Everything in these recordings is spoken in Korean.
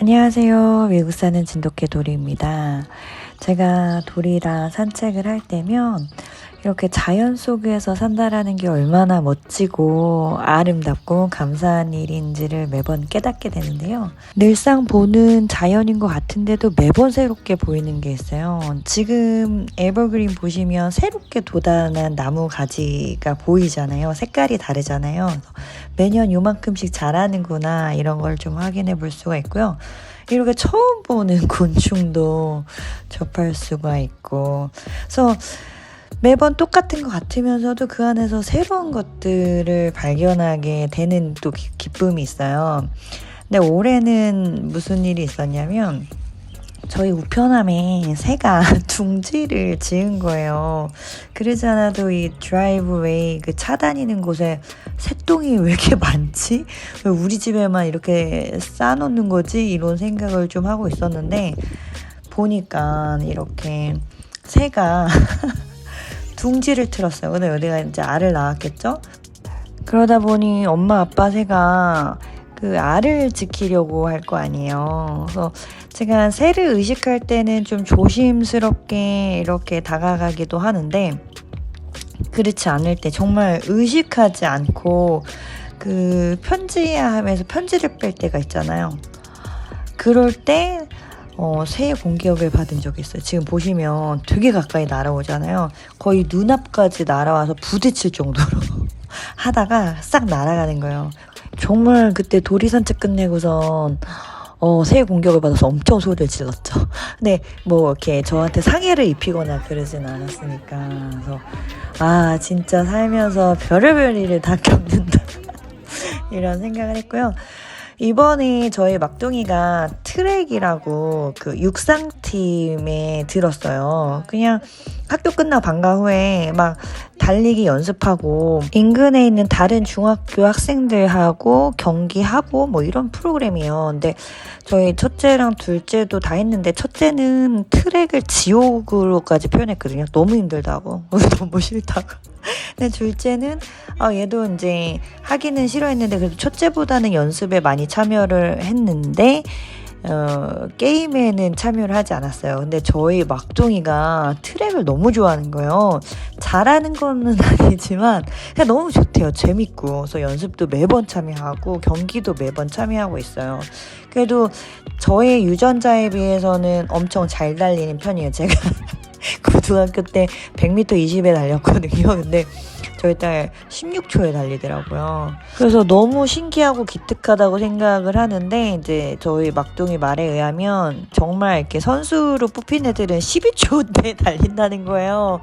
안녕하세요. 미국 사는 진돗개 도리입니다. 제가 도리랑 산책을 할 때면 이렇게 자연 속에서 산다라는 게 얼마나 멋지고 아름답고 감사한 일인지를 매번 깨닫게 되는데요. 늘상 보는 자연인 것 같은데도 매번 새롭게 보이는 게 있어요. 지금 에버그린 보시면 새롭게 돋아난 나무 가지가 보이잖아요. 색깔이 다르잖아요. 매년 요만큼씩 자라는구나 이런 걸 좀 확인해 볼 수가 있고요. 이렇게 처음 보는 곤충도 접할 수가 있고, 그래서 매번 똑같은 것 같으면서도 그 안에서 새로운 것들을 발견하게 되는 또 기쁨이 있어요. 근데 올해는 무슨 일이 있었냐면 저희 우편함에 새가 둥지를 지은 거예요. 그러지 않아도 이 드라이브웨이 그 차 다니는 곳에 새똥이 왜 이렇게 많지? 왜 우리 집에만 이렇게 쌓아놓는 거지? 이런 생각을 좀 하고 있었는데 보니까 이렇게 새가 둥지를 틀었어요. 근데 여기가 이제 알을 낳았겠죠? 그러다 보니 엄마 아빠 새가 그 알을 지키려고 할 거 아니에요. 그래서 제가 새를 의식할 때는 좀 조심스럽게 이렇게 다가가기도 하는데 그렇지 않을 때 정말 의식하지 않고 그 편지함에서 편지를 뺄 때가 있잖아요. 그럴 때 새의 공격을 받은 적이 있어요. 지금 보시면 되게 가까이 날아오잖아요. 거의 눈앞까지 날아와서 부딪힐 정도로 하다가 싹 날아가는 거예요. 정말 그때 도리 산책 끝내고선 새의 공격을 받아서 엄청 소리를 질렀죠. 근데 뭐 이렇게 저한테 상해를 입히거나 그러진 않았으니까. 그래서 진짜 살면서 별의별 일을 다 겪는다 이런 생각을 했고요. 이번에 저희 막둥이가 트랙이라고 그 육상팀에 들었어요. 그냥 학교 끝나고 방과 후에 막 달리기 연습하고 인근에 있는 다른 중학교 학생들하고 경기하고 뭐 이런 프로그램이에요. 근데 저희 첫째랑 둘째도 다 했는데 첫째는 트랙을 지옥으로까지 표현했거든요. 너무 힘들다고. 너무 싫다고. 근데 둘째는 얘도 이제 하기는 싫어했는데 그래도 첫째보다는 연습에 많이 참여를 했는데 게임에는 참여를 하지 않았어요. 근데 저희 막둥이가 트랙을 너무 좋아하는 거예요. 잘하는 거는 아니지만 그냥 너무 좋대요. 재밌고. 그래서 연습도 매번 참여하고 경기도 매번 참여하고 있어요. 그래도 저의 유전자에 비해서는 엄청 잘 달리는 편이에요. 제가 고등학교 때 100m 20에 달렸거든요. 근데 저희 딸 16초에 달리더라고요. 그래서 너무 신기하고 기특하다고 생각을 하는데 이제 저희 막둥이 말에 의하면 정말 이렇게 선수로 뽑힌 애들은 12초대 달린다는 거예요.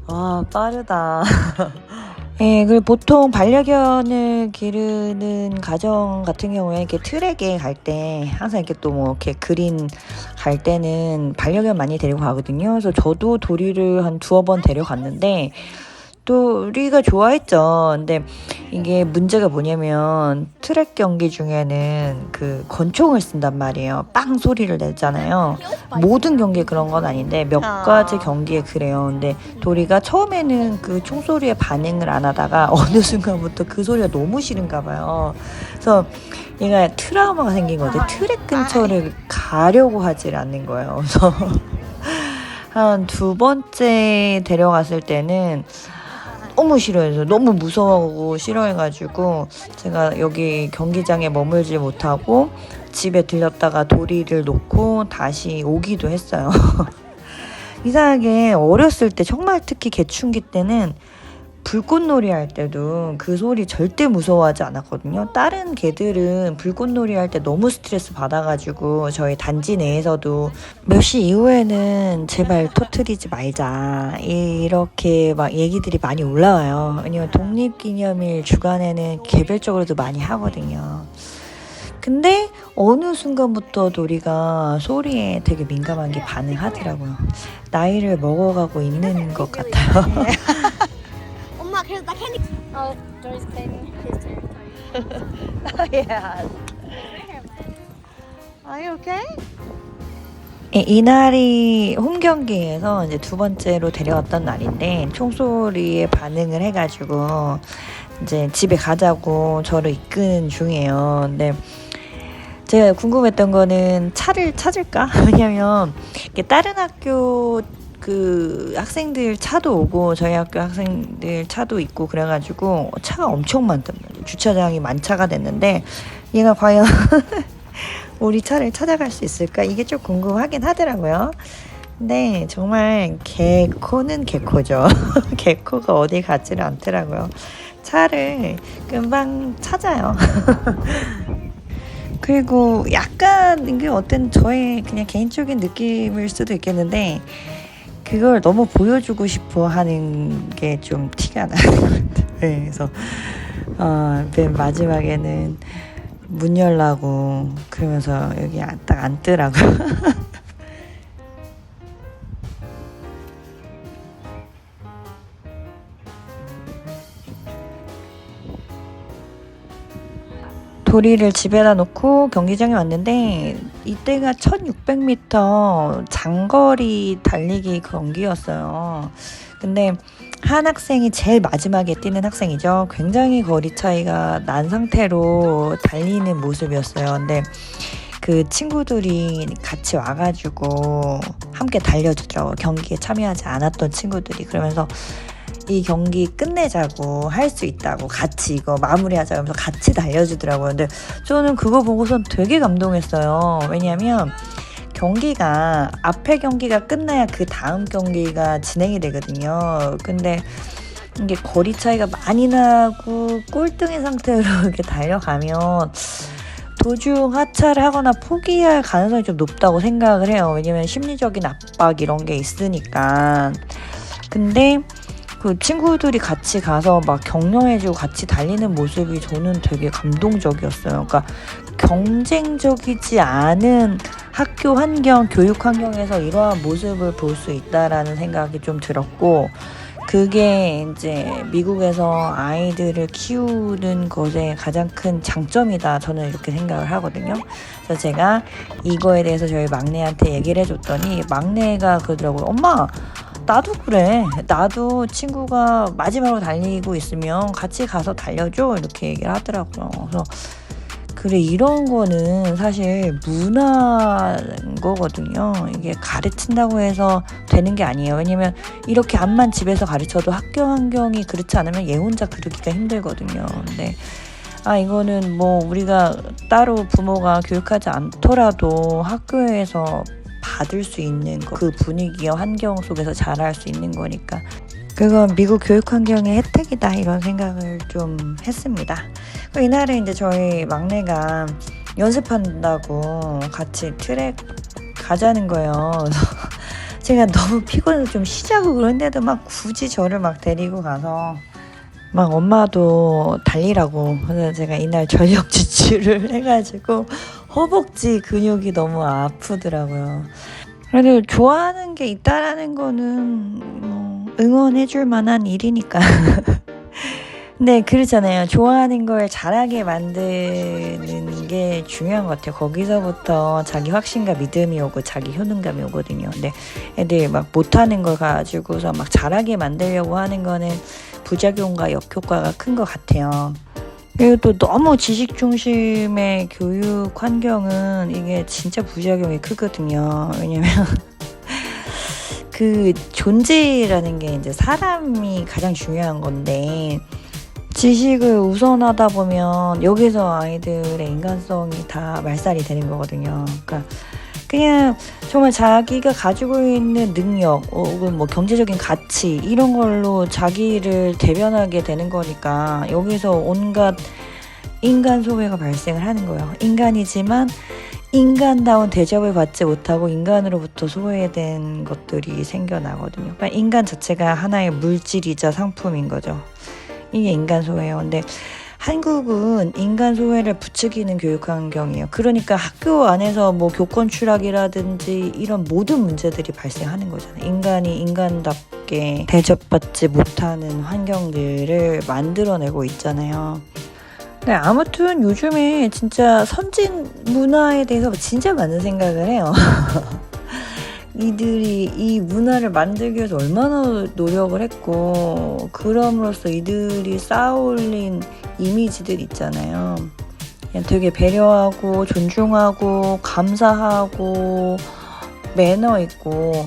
와, 빠르다. 예, 그리고 보통 반려견을 기르는 가정 같은 경우에 이렇게 트랙에 갈 때 항상 이렇게 또 뭐 이렇게 그린 갈 때는 반려견 많이 데리고 가거든요. 그래서 저도 도리를 한 두어 번 데려갔는데 도리가 좋아했죠. 근데 이게 문제가 뭐냐면 트랙 경기 중에는 그 권총을 쓴단 말이에요. 빵 소리를 내잖아요. 모든 경기에 그런 건 아닌데 몇 가지 경기에 그래요. 근데 도리가 처음에는 그 총소리에 반응을 안 하다가 어느 순간부터 그 소리가 너무 싫은가 봐요. 그래서 얘가 트라우마가 생긴 거지. 트랙 근처를 가려고 하질 않는 거예요. 그래서 한 두 번째 데려갔을 때는 너무 싫어해서 너무 무서워하고 싫어해가지고 제가 여기 경기장에 머물지 못하고 집에 들렸다가 도리를 놓고 다시 오기도 했어요. 이상하게 어렸을 때 정말 특히 개춘기 때는 불꽃놀이 할 때도 그 소리 절대 무서워하지 않았거든요. 다른 개들은 불꽃놀이 할 때 너무 스트레스 받아가지고 저희 단지 내에서도 몇 시 이후에는 제발 터트리지 말자 이렇게 막 얘기들이 많이 올라와요. 왜냐면 독립기념일 주간에는 개별적으로도 많이 하거든요. 근데 어느 순간부터 도리가 소리에 되게 민감한 게 반응하더라고요. 나이를 먹어가고 있는 것 같아요. 엄마 그래서 나 캔디. Oh, Dory's claiming his territory. Yeah. Are you okay? 이날이 홈 경기에서 이제 두 번째로 데려왔던 날인데 총소리에 반응을 해가지고 이제 집에 가자고 저를 이끄는 중이에요. 근데 제가 궁금했던 거는 차를 찾을까? 왜냐면 다른 학교 그 학생들 차도 오고 저희 학교 학생들 차도 있고 그래가지고 차가 엄청 많단 말이에요. 주차장이 만차가 됐는데 얘가 과연 우리 차를 찾아갈 수 있을까? 이게 좀 궁금하긴 하더라고요. 근데 정말 개코는 개코죠. 개코가 어디 가지를 않더라고요. 차를 금방 찾아요. 그리고 약간 이게 어떤 저의 그냥 개인적인 느낌일 수도 있겠는데 그걸 너무 보여주고 싶어 하는 게 좀 티가 나는 것 같아요. 네, 그래서 맨 마지막에는 문 열라고 그러면서 여기 딱 앉더라고요. 도리를 집에다 놓고 경기장에 왔는데 이때가 1600m 장거리 달리기 경기였어요. 근데 한 학생이 제일 마지막에 뛰는 학생이죠. 굉장히 거리 차이가 난 상태로 달리는 모습이었어요. 근데 그 친구들이 같이 와가지고 함께 달려주더라고요. 경기에 참여하지 않았던 친구들이. 그러면서 이 경기 끝내자고 할 수 있다고 같이 이거 마무리하자 하면서 같이 달려주더라고요. 근데 저는 그거 보고선 되게 감동했어요. 왜냐면 경기가 앞에 경기가 끝나야 그 다음 경기가 진행이 되거든요. 근데 이게 거리 차이가 많이 나고 꼴등의 상태로 이렇게 달려가면 도중 하차를 하거나 포기할 가능성이 좀 높다고 생각을 해요. 왜냐면 심리적인 압박 이런 게 있으니까. 근데 그 친구들이 같이 가서 막 격려해주고 같이 달리는 모습이 저는 되게 감동적이었어요. 그러니까 경쟁적이지 않은 학교 환경, 교육 환경에서 이러한 모습을 볼 수 있다라는 생각이 좀 들었고, 그게 이제 미국에서 아이들을 키우는 것의 가장 큰 장점이다. 저는 이렇게 생각을 하거든요. 그래서 제가 이거에 대해서 저희 막내한테 얘기를 해줬더니 막내가 그러더라고요. 엄마, 나도 그래. 나도 친구가 마지막으로 달리고 있으면 같이 가서 달려줘. 이렇게 얘기를 하더라고요. 그래서 그래, 이런 거는 사실 문화인 거거든요. 이게 가르친다고 해서 되는 게 아니에요. 왜냐면 이렇게 앞만 집에서 가르쳐도 학교 환경이 그렇지 않으면 얘 혼자 그러기가 힘들거든요. 근데 이거는 뭐 우리가 따로 부모가 교육하지 않더라도 학교에서 받을 수 있는 그 분위기와 환경 속에서 자랄 수 있는 거니까 그건 미국 교육 환경의 혜택이다 이런 생각을 좀 했습니다. 이날에 이제 저희 막내가 연습한다고 같이 트랙 가자는 거예요. 그래서 제가 너무 피곤해서 좀 쉬자고 그런데도 막 굳이 저를 막 데리고 가서 막 엄마도 달리라고. 그래서 제가 이날 전력 지출을 해가지고 허벅지 근육이 너무 아프더라고요. 그래도 좋아하는 게 있다라는 거는 뭐 응원해줄 만한 일이니까. 근데 그렇잖아요. 좋아하는 걸 잘하게 만드는 게 중요한 것 같아요. 거기서부터 자기 확신과 믿음이 오고 자기 효능감이 오거든요. 근데 애들 막 못하는 걸 가지고서 막 잘하게 만들려고 하는 거는 부작용과 역효과가 큰 것 같아요. 그리고 또 너무 지식 중심의 교육 환경은 이게 진짜 부작용이 크거든요. 왜냐면 그 존재라는 게 이제 사람이 가장 중요한 건데 지식을 우선하다 보면 여기서 아이들의 인간성이 다 말살이 되는 거거든요. 그러니까 그냥 정말 자기가 가지고 있는 능력 혹은 뭐 경제적인 가치 이런 걸로 자기를 대변하게 되는 거니까 여기서 온갖 인간 소외가 발생을 하는 거예요. 인간이지만 인간다운 대접을 받지 못하고 인간으로부터 소외된 것들이 생겨나거든요. 그러니까 인간 자체가 하나의 물질이자 상품인 거죠. 이게 인간 소외예요. 근데 한국은 인간 소외를 부추기는 교육 환경이에요. 그러니까 학교 안에서 뭐 교권 추락이라든지 이런 모든 문제들이 발생하는 거잖아요. 인간이 인간답게 대접받지 못하는 환경들을 만들어내고 있잖아요. 네, 아무튼 요즘에 진짜 선진 문화에 대해서 진짜 많은 생각을 해요. 이들이 이 문화를 만들기 위해서 얼마나 노력을 했고 그럼으로써 이들이 쌓아올린 이미지들 있잖아요. 그냥 되게 배려하고 존중하고 감사하고 매너 있고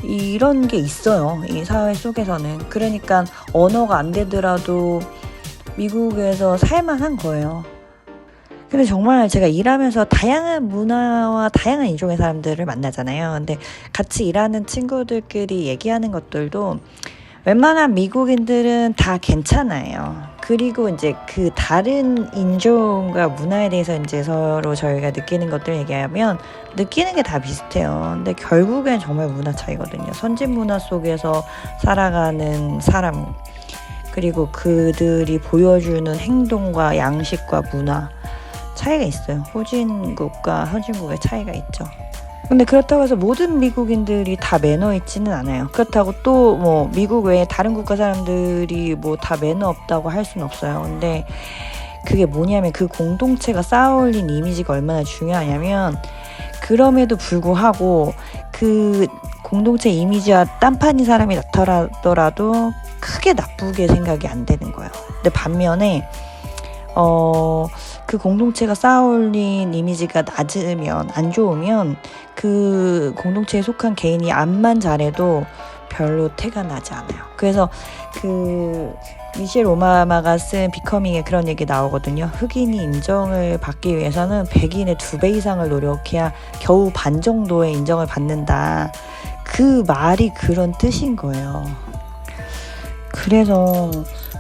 이런 게 있어요. 이 사회 속에서는. 그러니까 언어가 안 되더라도 미국에서 살만한 거예요. 근데 정말 제가 일하면서 다양한 문화와 다양한 인종의 사람들을 만나잖아요. 근데 같이 일하는 친구들끼리 얘기하는 것들도 웬만한 미국인들은 다 괜찮아요. 그리고 이제 그 다른 인종과 문화에 대해서 이제 서로 저희가 느끼는 것들 얘기하면 느끼는 게 다 비슷해요. 근데 결국엔 정말 문화 차이거든요. 선진 문화 속에서 살아가는 사람, 그리고 그들이 보여주는 행동과 양식과 문화 차이가 있어요. 후진국과 선진국의 차이가 있죠. 근데 그렇다고 해서 모든 미국인들이 다 매너 있지는 않아요. 그렇다고 또 뭐 미국 외에 다른 국가 사람들이 뭐 다 매너 없다고 할 수는 없어요. 근데 그게 뭐냐면 그 공동체가 쌓아올린 이미지가 얼마나 중요하냐면 그럼에도 불구하고 그 공동체 이미지와 딴판인 사람이 나타나더라도 크게 나쁘게 생각이 안 되는 거예요. 근데 반면에 그 공동체가 쌓아올린 이미지가 낮으면, 안 좋으면 그 공동체에 속한 개인이 암만 잘해도 별로 태가 나지 않아요. 그래서 그 미셸 오바마가 쓴 비커밍에 그런 얘기 나오거든요. 흑인이 인정을 받기 위해서는 백인의 2배 이상을 노력해야 겨우 반 정도의 인정을 받는다. 그 말이 그런 뜻인 거예요. 그래서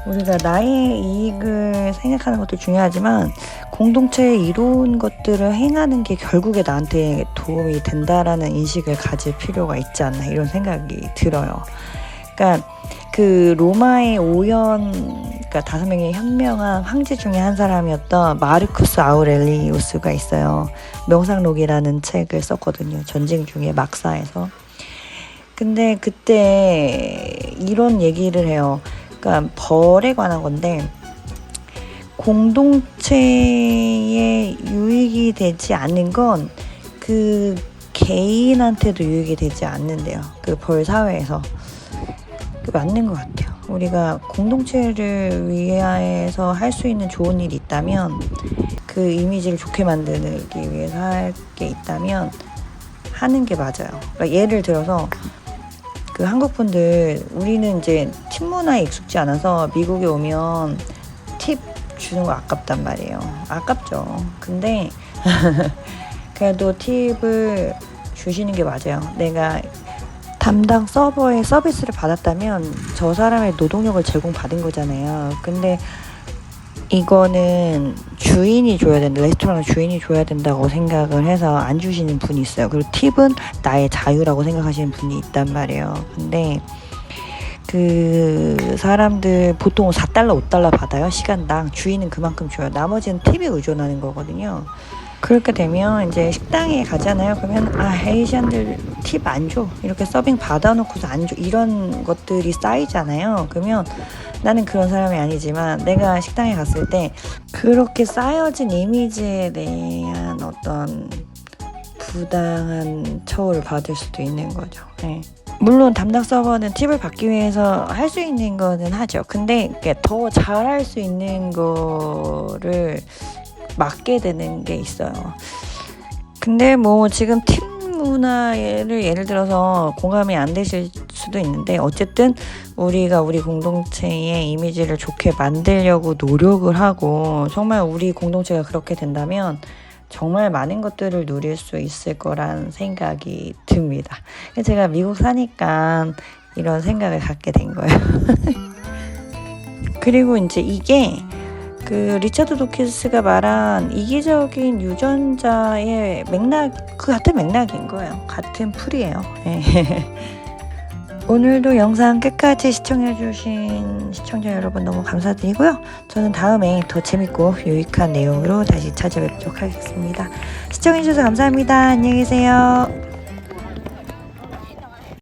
우리가 나의 이익을 생각하는 것도 중요하지만 공동체에 이로운 것들을 행하는 게 결국에 나한테 도움이 된다라는 인식을 가질 필요가 있지 않나 이런 생각이 들어요. 그러니까 그 로마의 그러니까 5명의 현명한 황제 중에 한 사람이었던 마르쿠스 아우렐리우스가 있어요. 명상록이라는 책을 썼거든요. 전쟁 중에 막사에서. 근데 그때 이런 얘기를 해요. 그러니까 벌에 관한 건데 공동체에 유익이 되지 않는 건 그 개인한테도 유익이 되지 않는데요. 그 벌 사회에서. 맞는 것 같아요. 우리가 공동체를 위해서 할 수 있는 좋은 일이 있다면 그 이미지를 좋게 만들기 위해서 할 게 있다면 하는 게 맞아요. 그러니까 예를 들어서 그 한국 분들 우리는 이제 팁 문화에 익숙지 않아서 미국에 오면 팁 주는 거 아깝단 말이에요. 아깝죠. 근데 그래도 팁을 주시는 게 맞아요. 내가 담당 서버에 서비스를 받았다면 저 사람의 노동력을 제공받은 거잖아요. 근데 이거는 주인이 줘야 된다. 레스토랑 주인이 줘야 된다고 생각을 해서 안 주시는 분이 있어요. 그리고 팁은 나의 자유라고 생각하시는 분이 있단 말이에요. 근데 그 사람들 보통 4달러, 5달러 받아요. 시간당. 주인은 그만큼 줘요. 나머지는 팁에 의존하는 거거든요. 그렇게 되면 이제 식당에 가잖아요. 그러면 에이시안들 팁 안 줘. 이렇게 서빙 받아놓고서 안 줘. 이런 것들이 쌓이잖아요. 그러면 나는 그런 사람이 아니지만 내가 식당에 갔을 때 그렇게 쌓여진 이미지에 대한 어떤 부당한 처우를 받을 수도 있는 거죠. 네. 물론 담당 서버는 팁을 받기 위해서 할 수 있는 거는 하죠. 근데 더 잘할 수 있는 거를 맡게 되는 게 있어요. 근데 뭐 지금 팁 문화를 예를 들어서 공감이 안 되실 수도 있는데 어쨌든 우리가 우리 공동체의 이미지를 좋게 만들려고 노력을 하고 정말 우리 공동체가 그렇게 된다면 정말 많은 것들을 누릴 수 있을 거란 생각이 듭니다. 제가 미국 사니까 이런 생각을 갖게 된 거예요. 그리고 이제 이게 그 리차드 도킨스가 말한 이기적인 유전자의 맥락, 그 같은 맥락인 거예요. 같은 풀이에요. 오늘도 영상 끝까지 시청해주신 시청자 여러분 너무 감사드리고요. 저는 다음에 더 재밌고 유익한 내용으로 다시 찾아뵙도록 하겠습니다. 시청해주셔서 감사합니다. 안녕히 계세요.